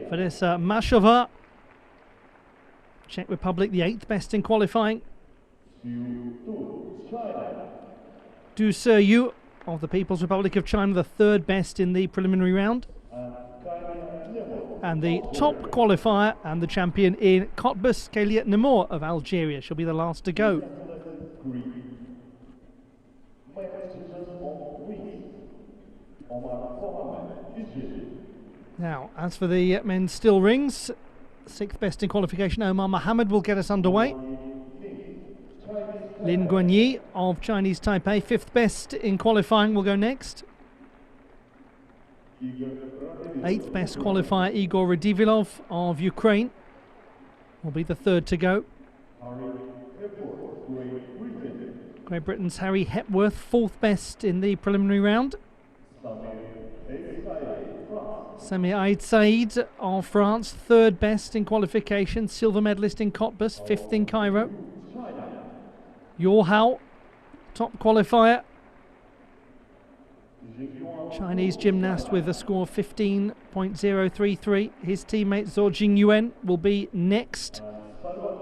Vanessa Mashova, Czech Republic, the 8th best in qualifying. Du Seyu of the People's Republic of China, the 3rd best in the preliminary round. And the top qualifier and the champion in Cottbus, Kélia Nemor of Algeria. She'll be the last to go. Now, as for the men's still rings, 6th best in qualification, Omar Mohammed will get us underway. Lin Guanyi of Chinese Taipei, 5th best in qualifying, will go next. 8th best qualifier Igor Radivilov of Ukraine will be the 3rd to go. Great Britain's Harry Hepworth, 4th best in the preliminary round. Sami Aid Said of France, 3rd best in qualification, silver medalist in Cottbus, 5th in Cairo. Yor Hao, top qualifier, Chinese gymnast with a score of 15.033. His teammate Zhou Jingyuan will be next.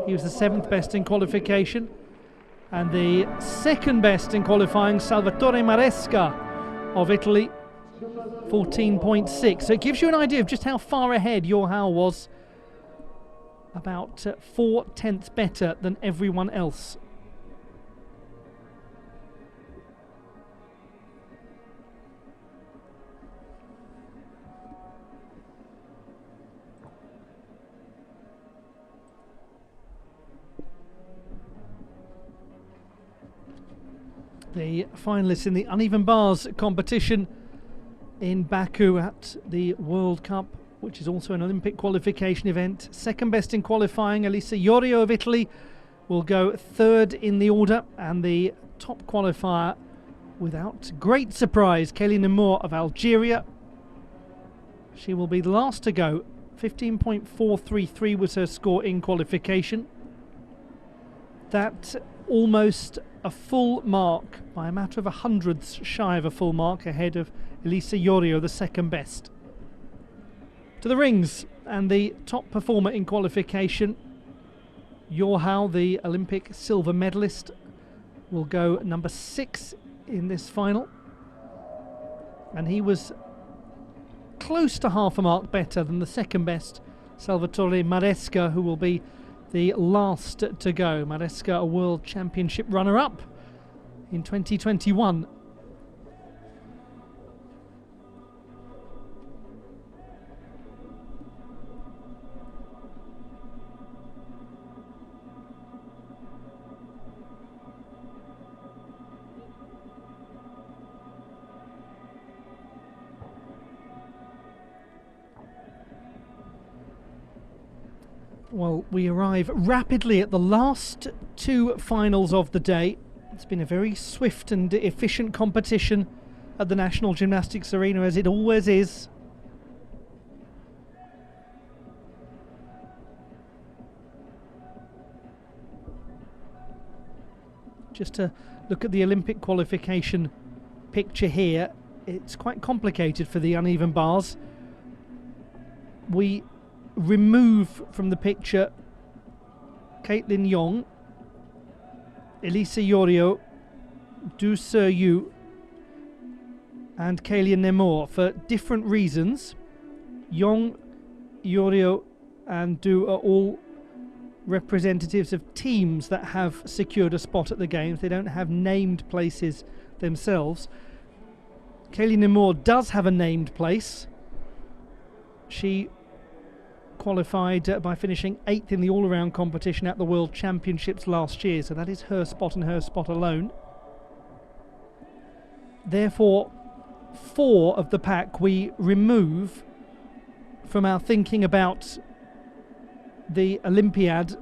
He was the 7th best in qualification. And the 2nd best in qualifying, Salvatore Maresca of Italy, 14.6. So it gives you an idea of just how far ahead Yor Hao was. About 4/10 better than everyone else. The finalists in the uneven bars competition in Baku at the World Cup, which is also an Olympic qualification event. 2nd best in qualifying, Elisa Iorio of Italy will go 3rd in the order, and the top qualifier, without great surprise, Kélia Nemor of Algeria. She will be the last to go. 15.433 was her score in qualification. That almost a full mark, by a matter of 100ths shy of a full mark, ahead of Elisa Iorio, the 2nd best. To the rings, and the top performer in qualification, Yor Hao, the Olympic silver medalist, will go number 6 in this final. And he was close to half a mark better than the 2nd best, Salvatore Maresca, who will be the last to go. Maresca, a World Championship runner-up in 2021. Well, we arrive rapidly at the last 2 finals of the day. It's been a very swift and efficient competition at the National Gymnastics Arena, as it always is. Just to look at the Olympic qualification picture here, it's quite complicated for the uneven bars. We remove from the picture Caitlin Yong, Elisa Iorio, Du Seyu and Kélia Nemor for different reasons. Yong, Iorio and Du are all representatives of teams that have secured a spot at the Games. They don't have named places themselves. Kélia Nemor does have a named place. She qualified by finishing 8th in the all-around competition at the World Championships last year, so that is her spot and her spot alone. Therefore, 4 of the pack we remove from our thinking about the Olympiad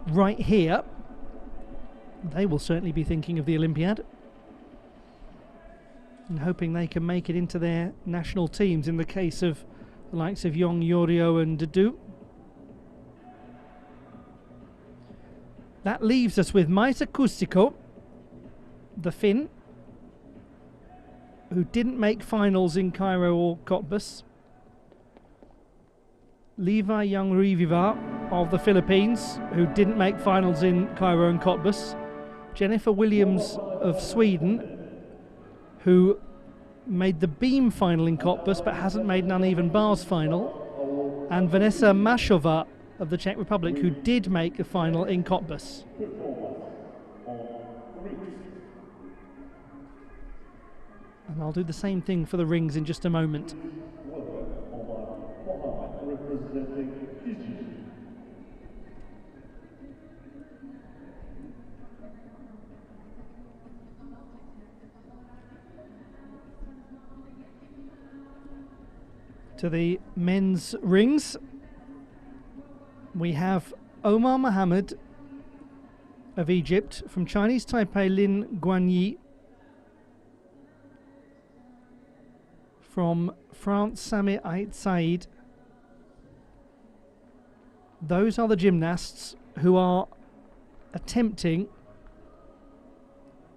right here. They will certainly be thinking of the Olympiad and hoping they can make it into their national teams in the case of the likes of Yong, Iorio and Du. That leaves us with Maisa Kuusiko, the Finn, who didn't make finals in Cairo or Cottbus. Levi Young-Riviva of the Philippines, who didn't make finals in Cairo and Cottbus. Jennifer Williams of Sweden, who made the beam final in Cottbus but hasn't made an uneven bars final. And Vanessa Mashova of the Czech Republic, who did make a final in Cottbus. And I'll do the same thing for the rings in just a moment. To the men's rings, we have Omar Mohammed of Egypt, from Chinese Taipei Lin Guanyi, from France Sami Ait Said. Those are the gymnasts who are attempting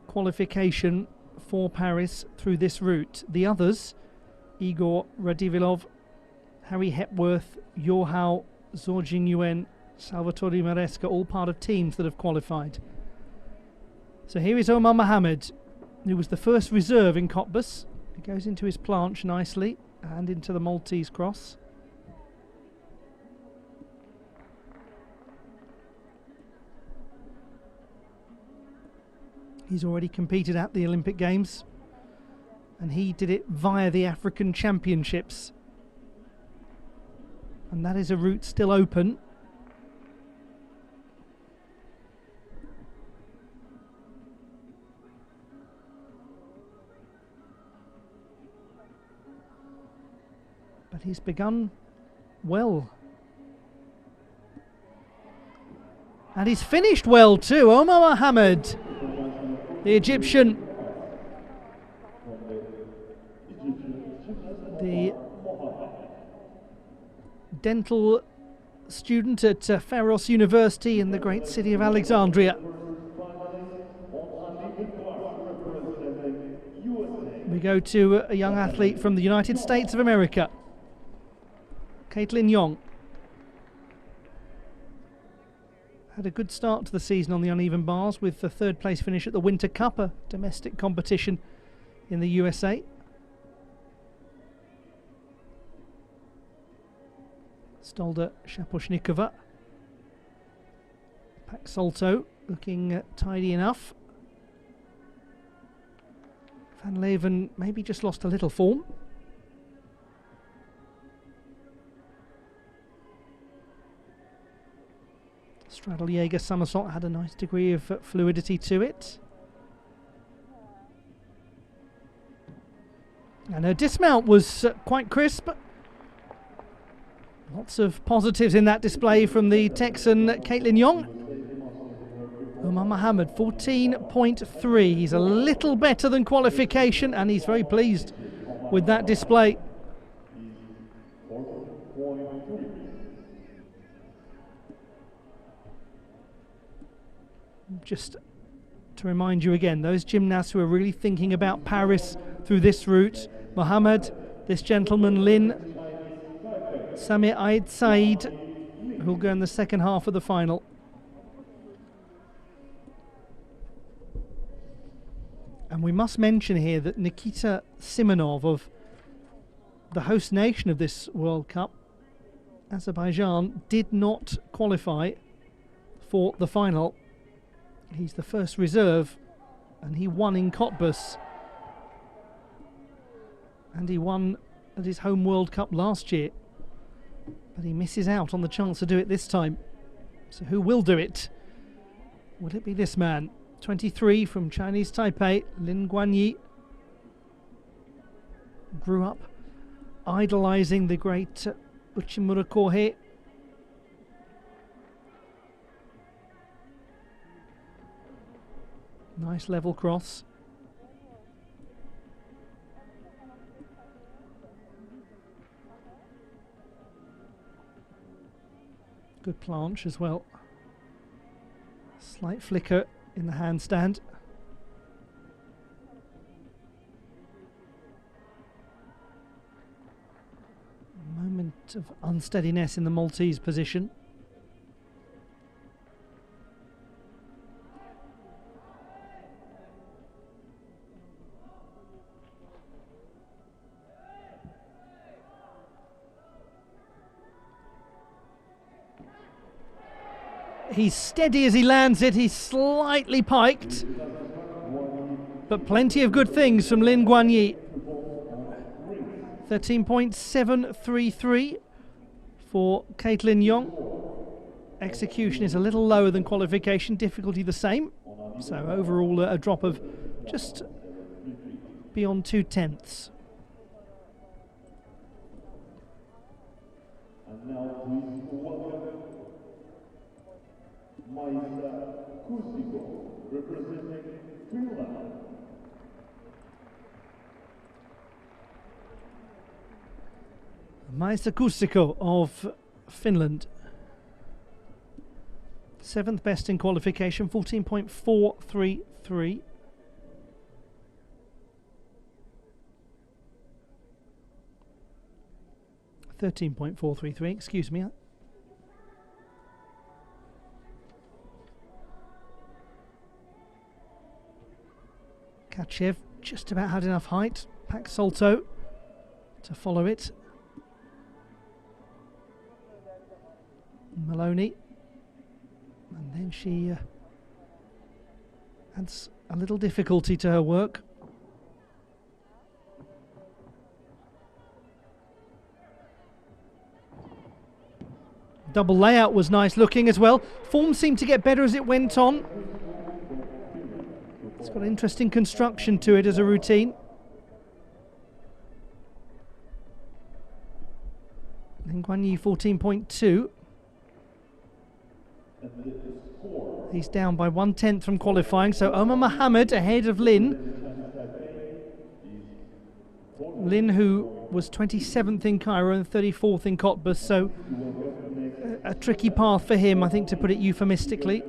qualification for Paris through this route. The others, Igor Radivilov, Harry Hepworth, Yohao, Zorjin Yuen, Salvatore Maresca, all part of teams that have qualified. So here is Omar Mohammed, who was the first reserve in Cottbus. He goes into his planche nicely and into the Maltese cross. He's already competed at the Olympic Games, and he did it via the African Championships. And that is a route still open. But he's begun well. And he's finished well too. Omar Mohammed, the Egyptian, the dental student at Pharos University in the great city of Alexandria. We go to a young athlete from the United States of America, Caitlin Young. Had a good start to the season on the uneven bars with the third place finish at the Winter Cup, a domestic competition in the USA. Stolda Shaposhnikova. Paxolto looking tidy enough. Van Leeuwen maybe just lost a little form. Straddle Jaeger somersault had a nice degree of fluidity to it. And her dismount was quite crisp. Lots of positives in that display from the Texan Caitlin Young. Omar Mohammed, 14.3. He's a little better than qualification, and he's very pleased with that display. Just to remind you again, those gymnasts who are really thinking about Paris through this route: Mohammed, this gentleman Lin, Sami Ait Said, who'll go in the second half of the final. And we must mention here that Nikita Simonov of the host nation of this World Cup, Azerbaijan, did not qualify for the final. He's the first reserve, and he won in Cottbus, and he won at his home World Cup last year, but he misses out on the chance to do it this time. So who will do it? Will it be this man, 23, from Chinese Taipei, Lin Guanyi? Grew up idolizing the great Uchimura Kohei. Nice level cross. Good planche as well. Slight flicker in the handstand. Moment Bit of unsteadiness in the Maltese position. He's steady as he lands it. He's slightly piked, but plenty of good things from Lin Guanyi. 13.733 for Caitlin Yong. Execution is a little lower than qualification, difficulty the same. So overall a drop of just beyond 2/10. And now please welcome Baku, representing Finland. Maisa Kuusiko of Finland. 7th best in qualification, 14.433. .433, excuse me. Kachev just about had enough height. Pak Solto to follow it. Maloney, and then she adds a little difficulty to her work. Double layout was nice looking as well. Form seemed to get better as it went on. It's got interesting construction to it as a routine. Lin Guanyi 14.2. He's down by 1/10 from qualifying, so Omar Mohammed ahead of Lin. Lin, who was 27th in Cairo and 34th in Cottbus, so a tricky path for him, I think, to put it euphemistically.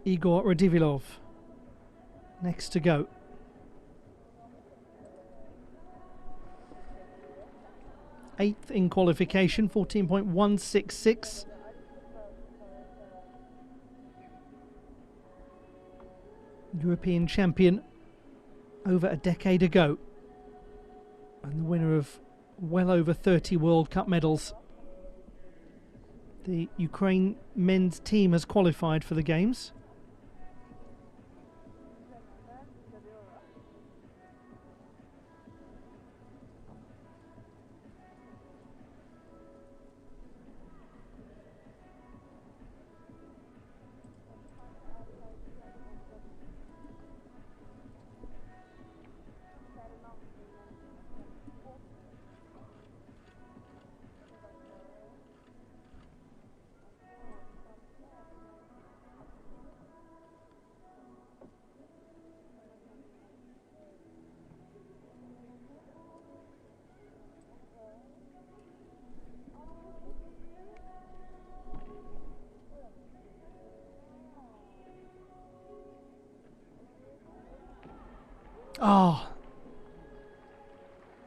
Igor Radivilov next to go. Eighth in qualification, 14.166. European champion over a decade ago, and the winner of well over 30 World Cup medals. The Ukraine men's team has qualified for the Games.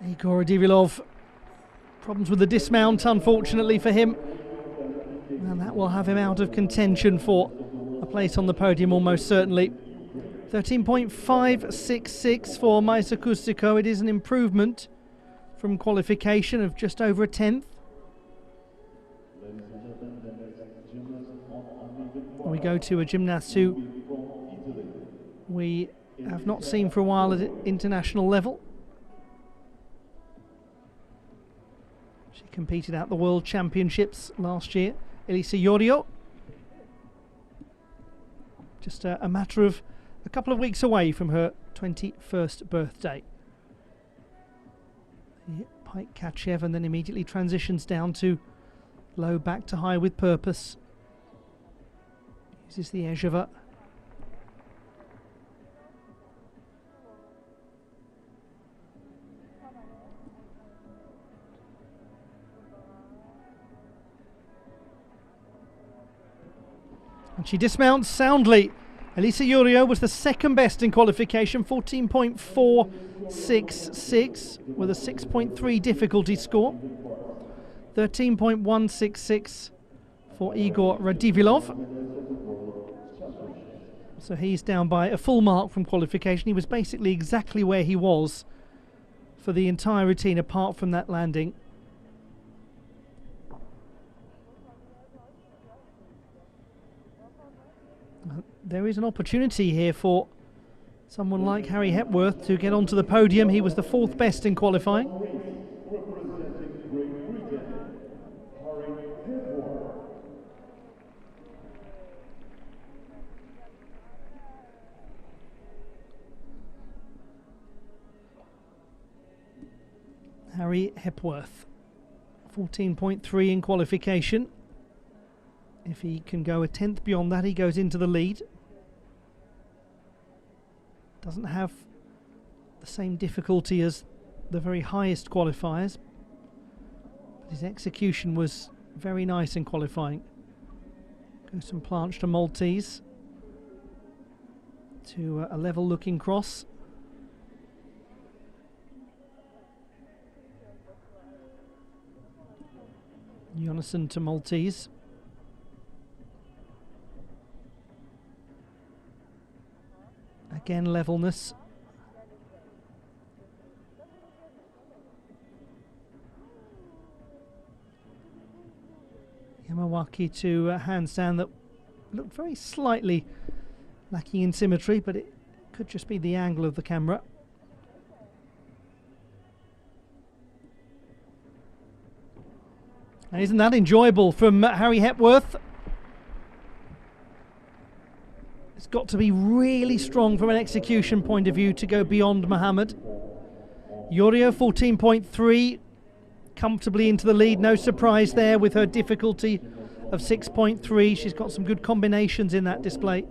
Igor Radivilov, problems with the dismount unfortunately for him, and that will have him out of contention for a place on the podium almost certainly. 13.566 for Maisa Kuusiko. It is an improvement from qualification of just over a 10th. We go to a gymnast who we have not seen for a while at international level. She competed at the World Championships last year, Elisa Yorio. Just a matter of a couple of weeks away from her 21st birthday. Pike Kachev, and then immediately transitions down to low back to high with purpose. Uses the Ejeva. And She dismounts soundly. Elisa Yorio was the second best in qualification, 14.466 with a 6.3 difficulty score. 13.166 for Igor Radivilov. So he's down by a full mark from qualification. He was basically exactly where he was for the entire routine apart from that landing. There is an opportunity here for someone like Harry Hepworth to get onto the podium. He was the fourth best in qualifying. Harry Hepworth, 14.3 in qualification. If he can go a tenth beyond that, he goes into the lead. Doesn't have the same difficulty as the very highest qualifiers, but his execution was very nice in qualifying. Goes from planche to Maltese to a level looking cross. Jonasson to Maltese. Again, levelness. Yamawaki to a handstand that looked very slightly lacking in symmetry, but it could just be the angle of the camera. And isn't that enjoyable from Harry Hepworth? It's got to be really strong from an execution point of view to go beyond Mohammed. Yorio 14.3, comfortably into the lead. No surprise there with her difficulty of 6.3. She's got some good combinations in that display.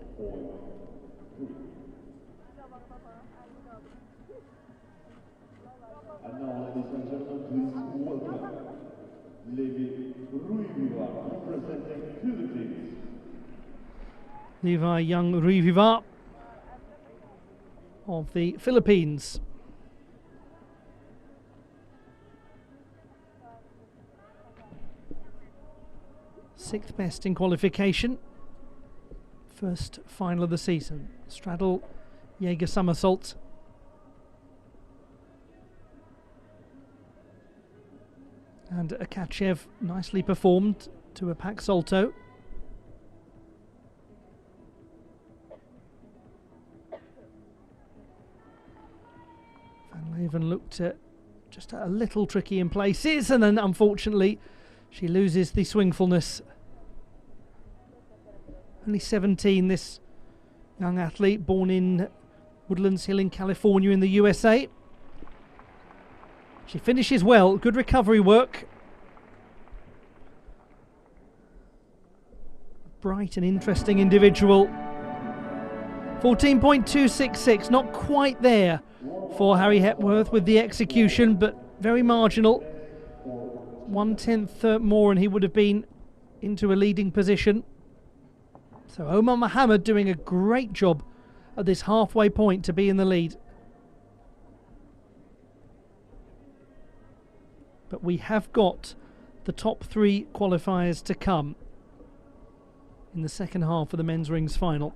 And now, ladies and gentlemen, please welcome Levi Ruiviva, representing Philippines. Levi Young Ruiviva of the Philippines. Sixth best in qualification. First final of the season. Straddle Jaeger somersault. And Akachev nicely performed to a pack salto. Van Leeuwen looked just a little tricky in places, and then unfortunately she loses the swingfulness. Only 17, this young athlete, born in Woodlands Hill in California in the USA. She finishes well, good recovery work. Bright and interesting individual. 14.266, not quite there for Harry Hepworth with the execution, but very marginal. 1/10 more and he would have been into a leading position. So Omar Mohammed doing a great job at this halfway point to be in the lead. But we have got the top three qualifiers to come in the second half of the men's rings final.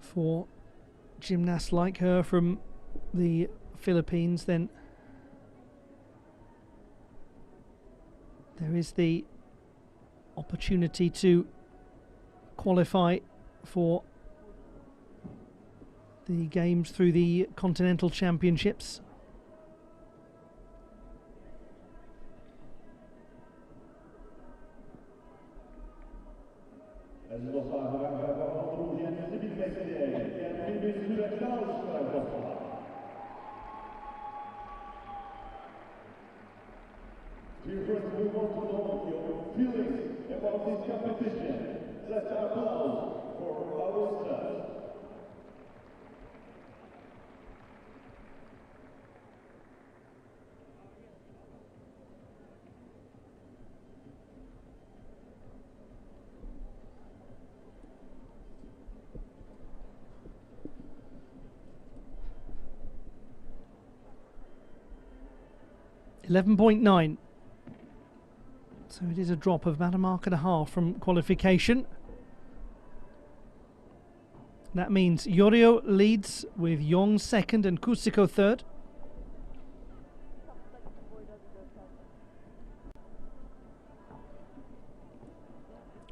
For gymnasts like her from the Philippines, then there is the opportunity to qualify for the games through the Continental Championships. about this competition. Let's applause for our stars. .9. So it is a drop of about a mark and a half from qualification. That means Yorio leads with Yong second and Kusiko third.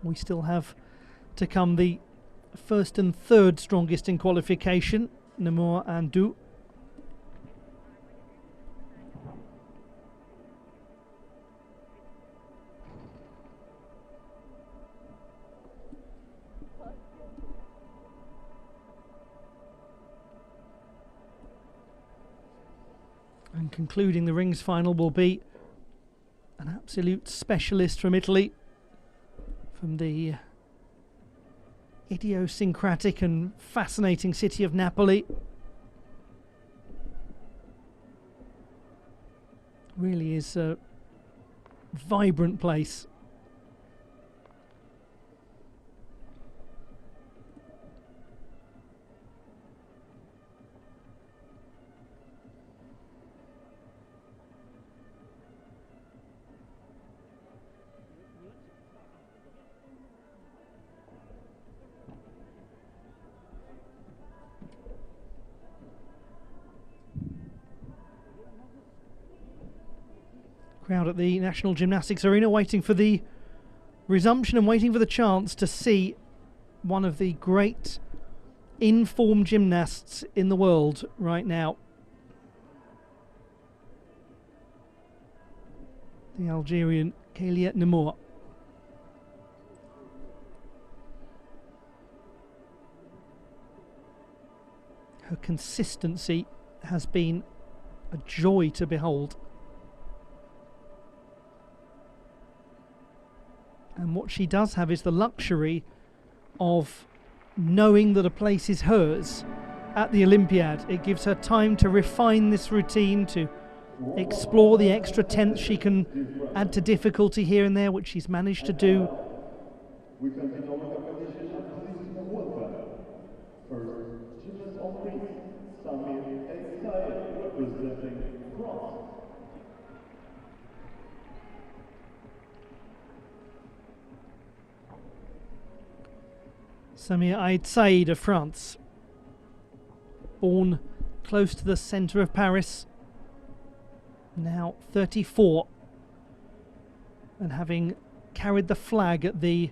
We still have to come the first and third strongest in qualification, Namor and Du. And concluding the rings final will be an absolute specialist from Italy, from the idiosyncratic and fascinating city of Napoli. Really is a vibrant place. Crowd at the National Gymnastics Arena waiting for the resumption and waiting for the chance to see one of the great in-form gymnasts in the world right now. The Algerian Kélia Namour. Her consistency has been a joy to behold. And what she does have is the luxury of knowing that a place is hers at the Olympiad. It gives her time to refine this routine, to explore the extra tenths she can add to difficulty here and there, which she's managed to do. We continue our competition at this World Cup. First, gymnast on rings, Samir El-Sayed representing France. Samir El-Sayed of France, born close to the centre of Paris, now 34, and having carried the flag at the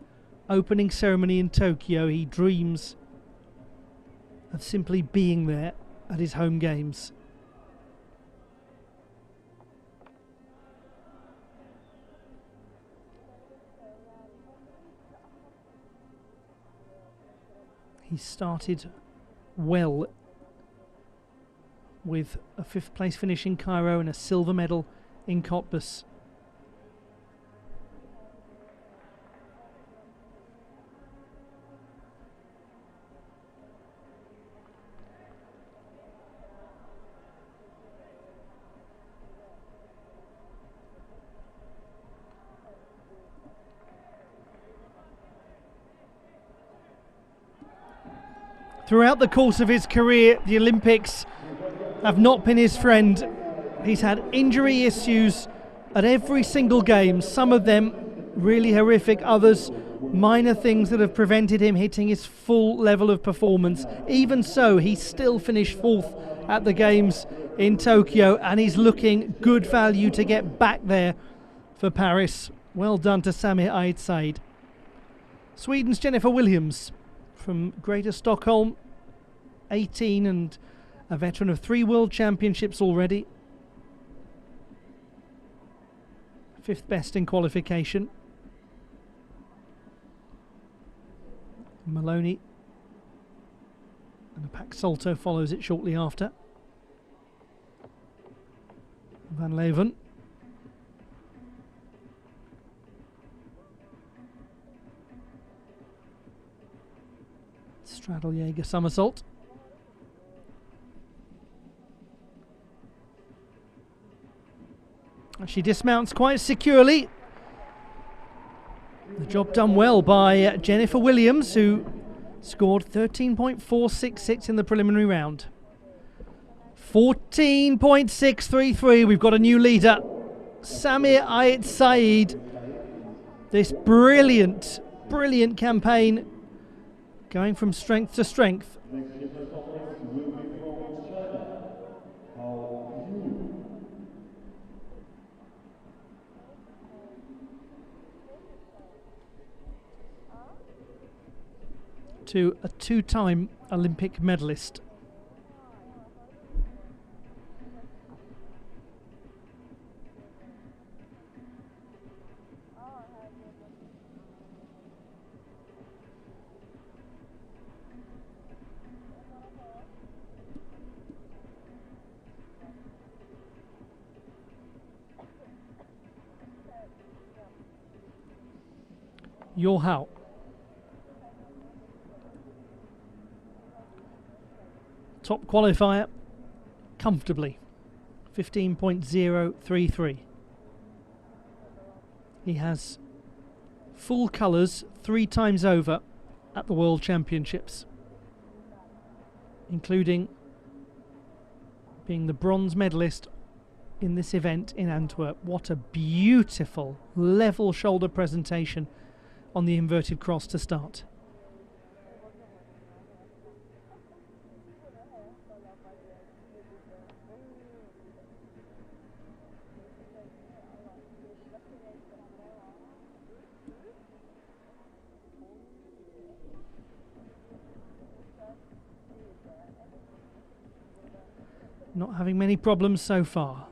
opening ceremony in Tokyo, he dreams of simply being there at his home games. He started well with a 5th place finish in Cairo and a silver medal in Cottbus. Throughout the course of his career, the Olympics have not been his friend. He's had injury issues at every single game, some of them really horrific, others minor things that have prevented him hitting his full level of performance. Even so, he still finished 4th at the games in Tokyo, and he's looking good value to get back there for Paris. Well done to Samir El-Sayed. Sweden's Jennifer Williams from Greater Stockholm, 18 and a veteran of 3 World Championships already. 5th best in qualification. Maloney and a pack salto follows it shortly after. Van Leeuwen. Straddle Jaeger somersault. She dismounts quite securely. The job done well by Jennifer Williams, who scored 13.466 in the preliminary round. 14.633. We've got a new leader, Samir Ait Saeed. This brilliant campaign, going from strength to strength. To a two-time Olympic medalist. Yohao. Top qualifier, comfortably, 15.033. He has full colours 3 times over at the World Championships, including being the bronze medalist in this event in Antwerp. What a beautiful level shoulder presentation on the inverted cross to start. Not having many problems so far.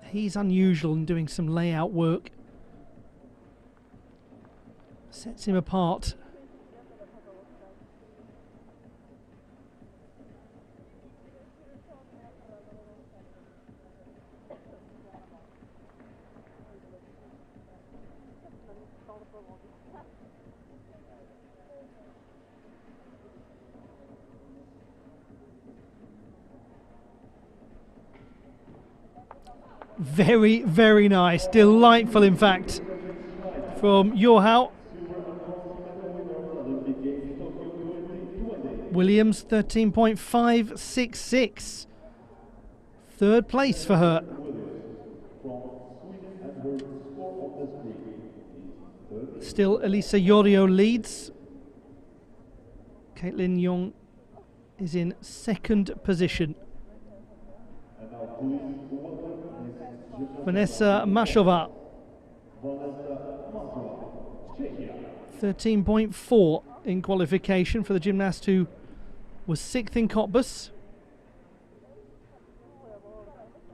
He's unusual in doing some layout work. Sets him apart. Very, very nice. Delightful, in fact, from Yohao. Williams, 13.566. Third place for her. Still, Elisa Yorio leads. Caitlin Young is in second position. Vanessa Mashova, 13.4 in qualification for the gymnast who was 6th in Cottbus.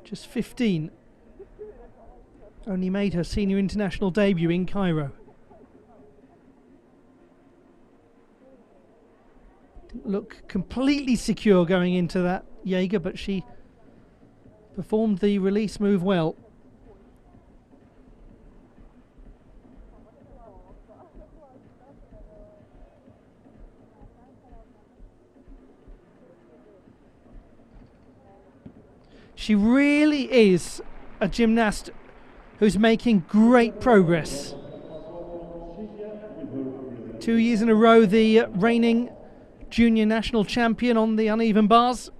Just 15. Only made her senior international debut in Cairo. Didn't look completely secure going into that Jaeger, but she performed the release move well. She really is a gymnast who's making great progress. 2 years in a row, the reigning junior national champion on the uneven bars.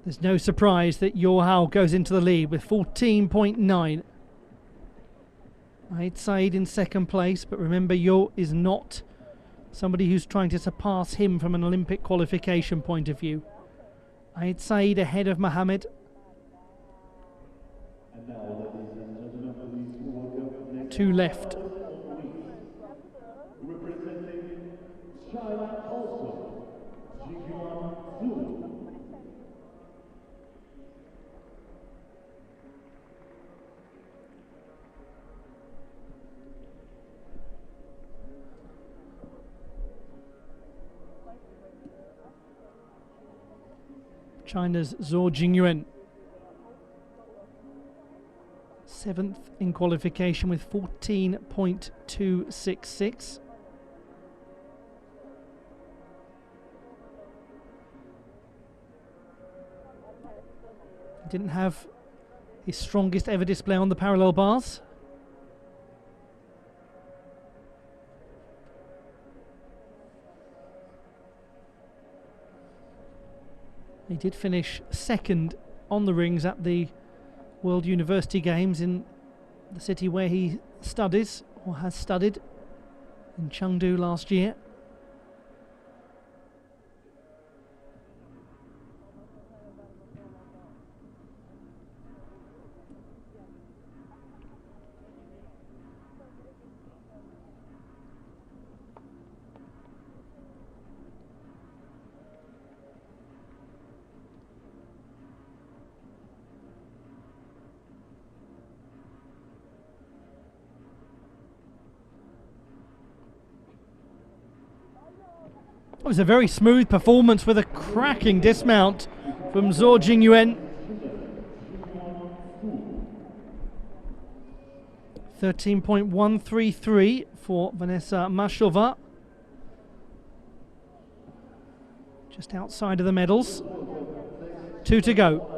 There's no surprise that Yohao goes into the lead with 14.9. Ait Saeed in second place, but remember, Yo is not somebody who's trying to surpass him from an Olympic qualification point of view. Ait Saeed ahead of Mohammed. Two left. China's Zhou Jingyuan, 7th in qualification with 14.266. Didn't have his strongest ever display on the parallel bars. He did finish second on the rings at the World University Games in the city where he studies, or has studied, in Chengdu last year. It was a very smooth performance with a cracking dismount from Zhou Jingyuan. 13.133 for Vanessa Mashova. Just outside of the medals. 2 to go.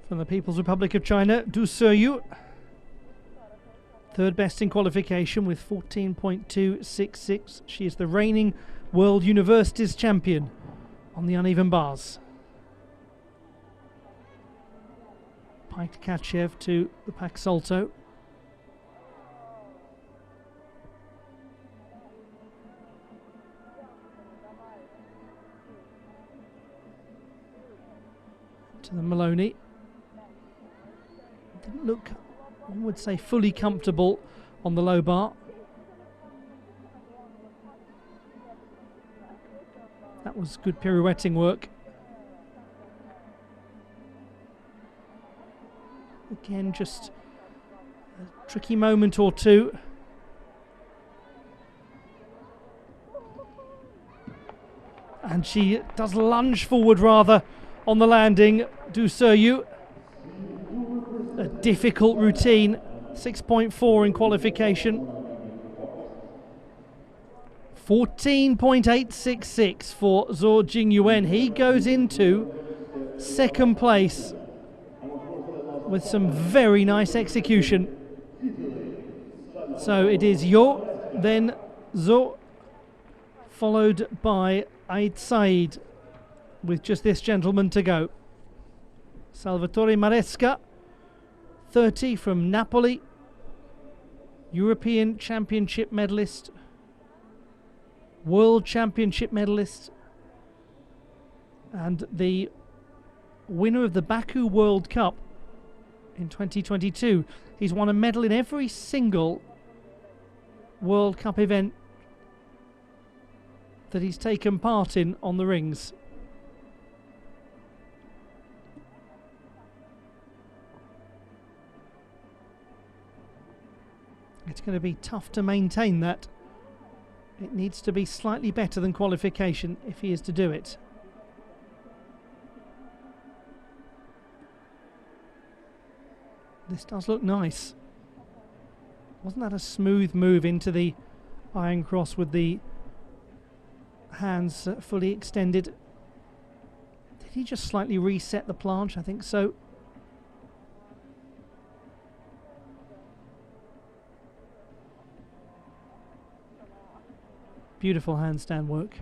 From the People's Republic of China, Du Seyu, third best in qualification with 14.266. She is the reigning World Universities champion on the uneven bars. Pike Tkachev to the Pak Salto. To the Maloney. Didn't look, one would say, fully comfortable on the low bar. That was good pirouetting work. Again, just a tricky moment or two. And she does lunge forward rather on the landing. Du Seyu. A difficult routine, 6.4 in qualification. 14.866 for Zhou Jingyuan. He goes into second place with some very nice execution. So it is Yo, then Zhou, followed by Ait Said, with just this gentleman to go. Salvatore Maresca, 30 from Napoli, European Championship medalist, World Championship medalist, and the winner of the Baku World Cup in 2022. He's won a medal in every single World Cup event that he's taken part in on the rings. It's going to be tough to maintain that. It needs to be slightly better than qualification if he is to do it. This does look nice. Wasn't that a smooth move into the iron cross with the hands fully extended? Did he just slightly reset the planche? I think so. Beautiful handstand work.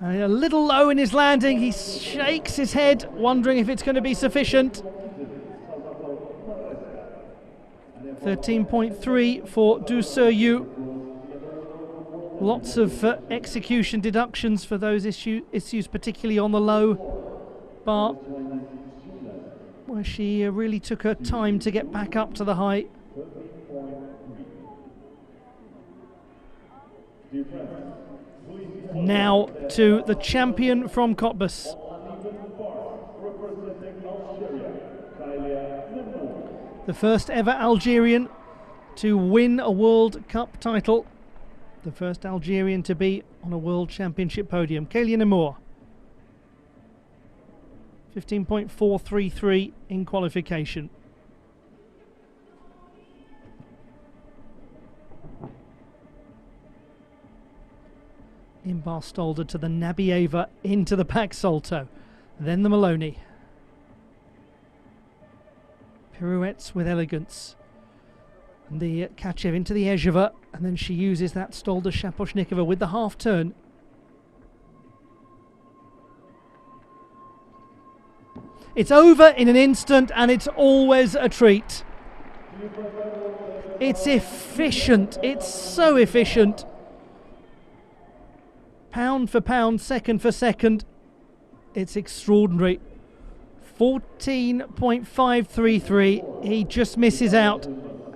And a little low in his landing. He shakes his head, wondering if it's going to be sufficient. 13.3 for Du Seyu. Lots of execution deductions for those issues, particularly on the low bar, where she really took her time to get back up to the height. Now to the champion from Cottbus, the first ever Algerian to win a World Cup title, the first Algerian to be on a World Championship podium. Kaylin Amour, 15.433 in qualification. Inbar Stolder to the Nabieva, into the back salto, then the Maloney. Pirouettes with elegance. And the Kachev into the Ezheva, and then she uses that Stolder Shaposhnikova with the half turn. It's over in an instant, and it's always a treat. It's efficient, it's so efficient. Pound for pound, second for second, it's extraordinary. 14.533, he just misses out,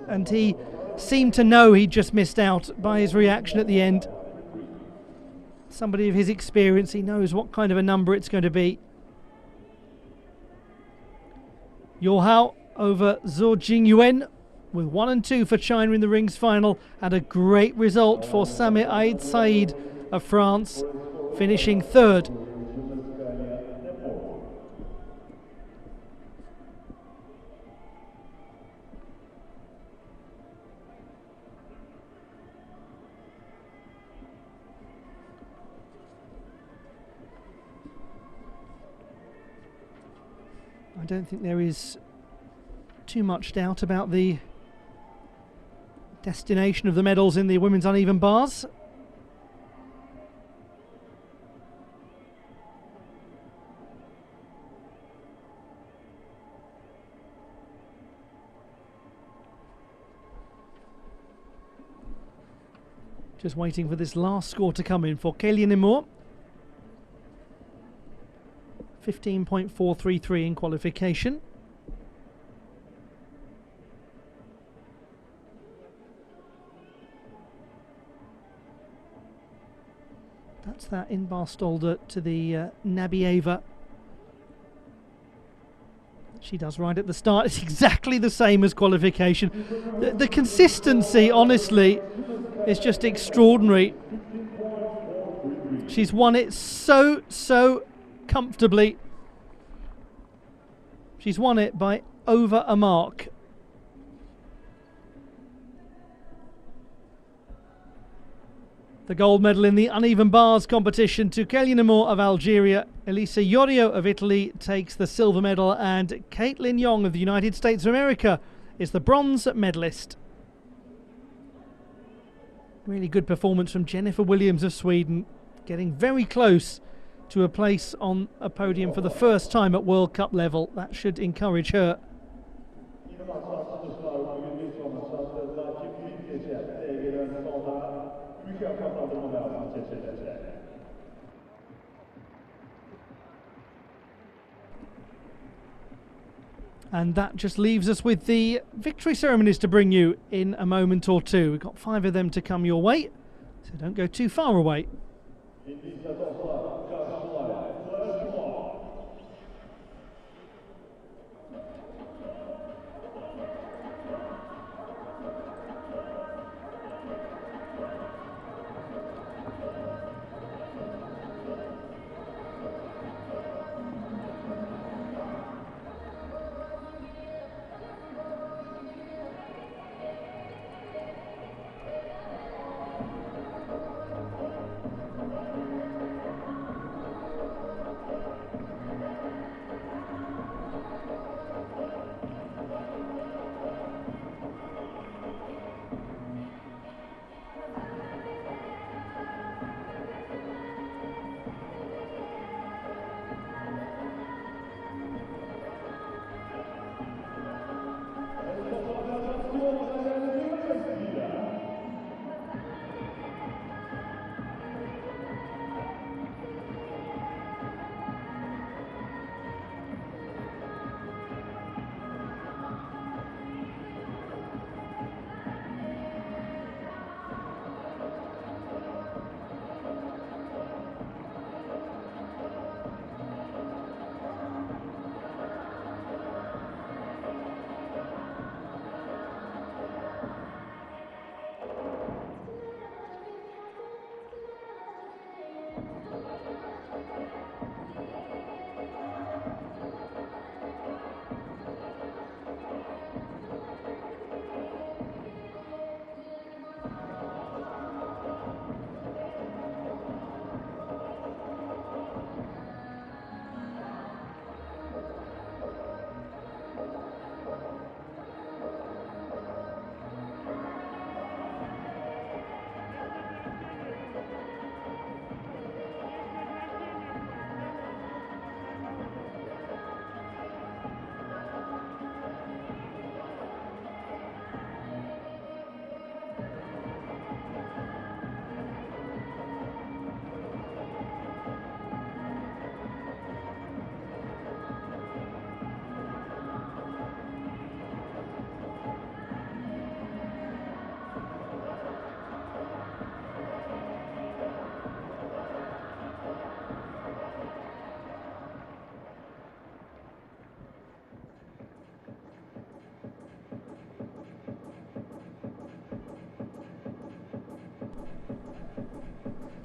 and he seemed to know he just missed out by his reaction at the end. Somebody of his experience, he knows what kind of a number it's going to be. Yohao over Zhou Jingyuan with 1 and 2 for China in the rings final, and a great result for Samir Aid Said of France, finishing third. I don't think there is too much doubt about the destination of the medals in the women's uneven bars. Just waiting for this last score to come in for Kaylin Amour. 15.433 in qualification. That's that Inbar Stolder to the Nabieva. She does right at the start. It's exactly the same as qualification. The consistency, honestly, is just extraordinary. She's won it so comfortably. She's won it by over a mark. The gold medal in the uneven bars competition to Kaylin Amour of Algeria. Elisa Yorio of Italy takes the silver medal, and Caitlin Yong of the United States of America is the bronze medalist. Really good performance from Jennifer Williams of Sweden, getting very close to a place on a podium for the first time at World Cup level. That should encourage her. And that just leaves us with the victory ceremonies to bring you in a moment or two. We've got 5 of them to come your way, so don't go too far away.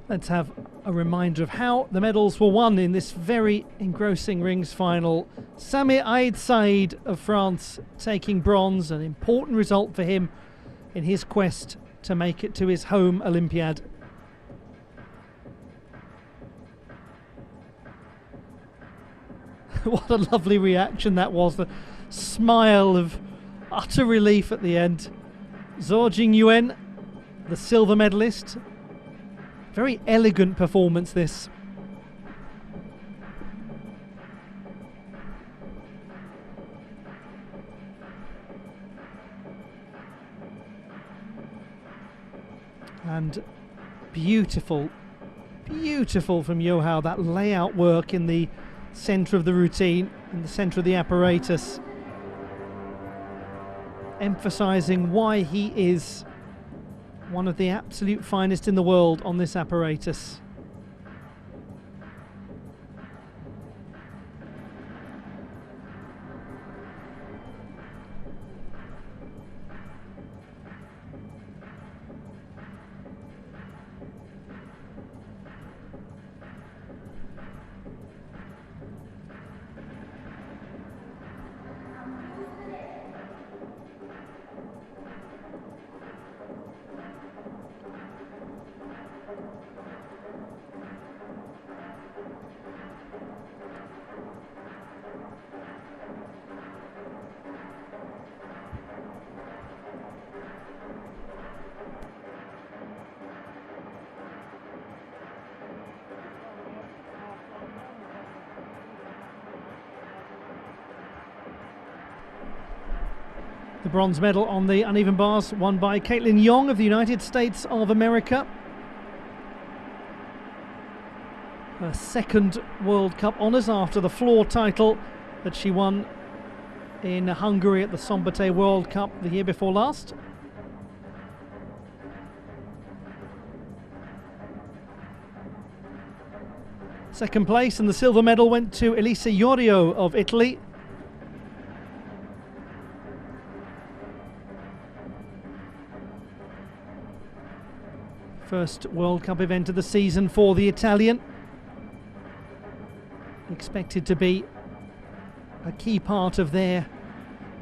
Let's have a reminder of how the medals were won in this very engrossing rings final. Samir Aid Said of France taking bronze, an important result for him in his quest to make it to his home Olympiad. What a lovely reaction that was, the smile of utter relief at the end. Zhou Jingyuan, the silver medalist. Very elegant performance, this. And beautiful, beautiful from Yohao, that layout work in the centre of the routine, in the centre of the apparatus, emphasising why he is one of the absolute finest in the world on this apparatus. The bronze medal on the uneven bars won by Caitlin Yong of the United States of America. Her second World Cup honours after the floor title that she won in Hungary at the Szombathely World Cup the year before last. Second place and the silver medal went to Elisa Iorio of Italy. First World Cup event of the season for the Italian. Expected to be a key part of their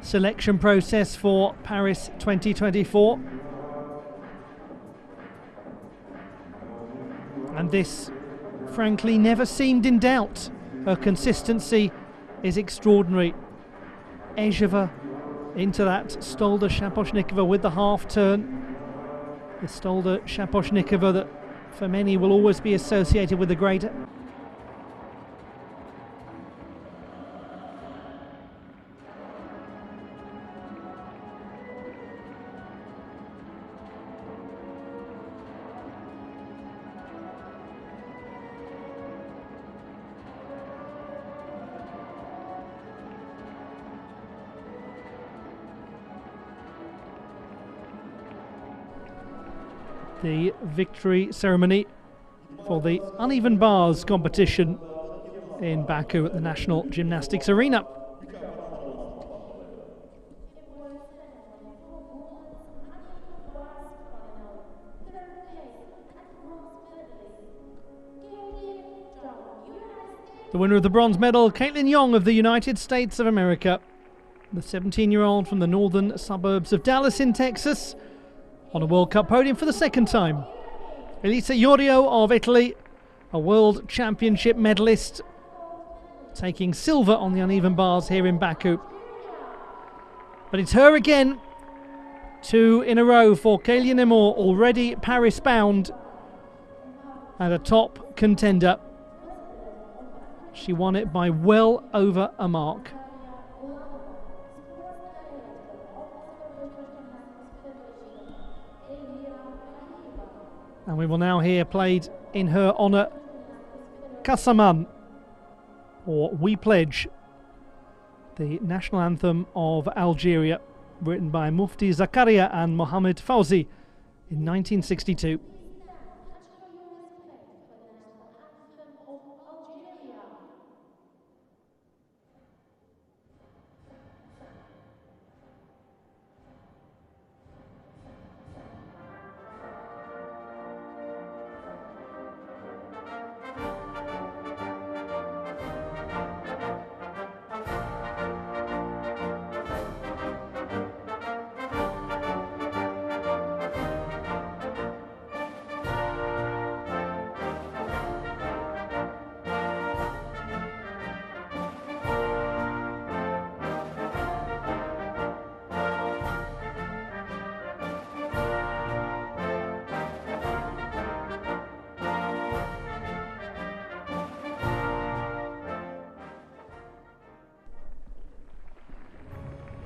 selection process for Paris 2024. And this, frankly, never seemed in doubt. Her consistency is extraordinary. Ezheva into that Stolda Shaposhnikova with the half turn. The Stolda Shaposhnikova that for many will always be associated with the great. The victory ceremony for the uneven bars competition in Baku at the National Gymnastics Arena. The winner of the bronze medal, Caitlin Yong of the United States of America, the 17-year-old from the northern suburbs of Dallas in Texas, on a World Cup podium for the second time. Elisa Iorio of Italy, a World Championship medalist, taking silver on the uneven bars here in Baku. But it's her again, 2 in a row for Kélia Németh, already Paris bound and a top contender. She won it by well over a mark. And we will now hear, played in her honour, Kasaman, or We Pledge, the national anthem of Algeria, written by Mufti Zakaria and Mohamed Fawzi in 1962.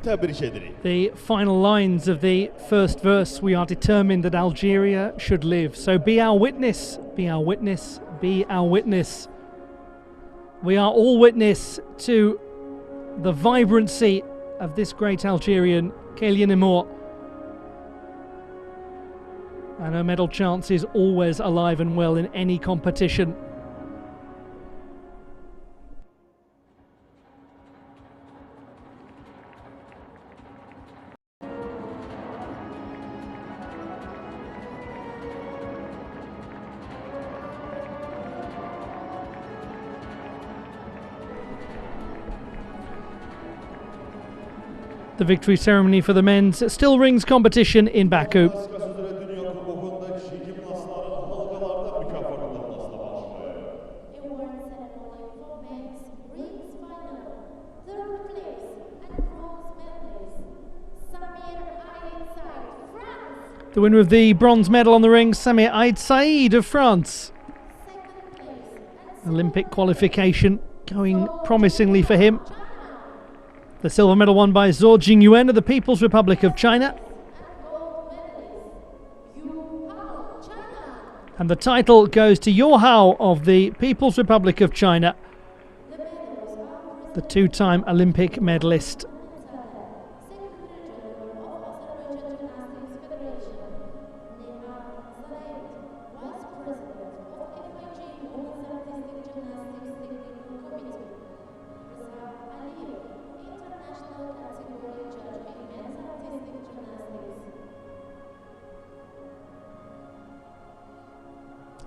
Tebrik ederim. The final lines of the first verse: we are determined that Algeria should live. So be our witness, be our witness, be our witness. We are all witness to the vibrancy of this great Algerian, Kélian Imour. And her medal chance is always alive and well in any competition. The victory ceremony for the men's still rings competition in Baku. The winner of the bronze medal on the ring, Samir Aid Said of France. Olympic qualification going promisingly for him. The silver medal won by Zhou Jingyuan of the People's Republic of China. And the title goes to Yu Hao of the People's Republic of China, the two-time Olympic medalist.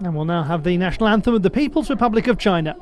And we'll now have the national anthem of the People's Republic of China.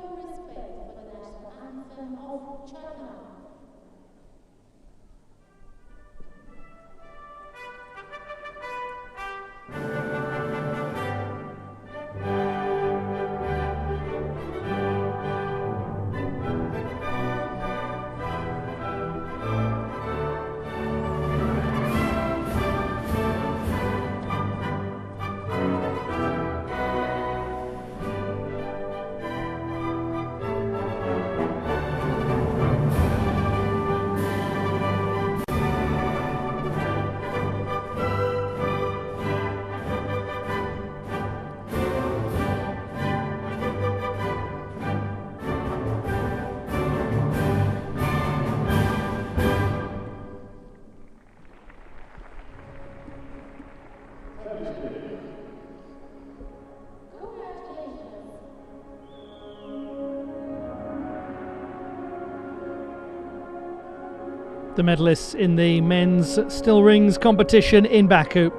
The medalists in the men's still rings competition in Baku.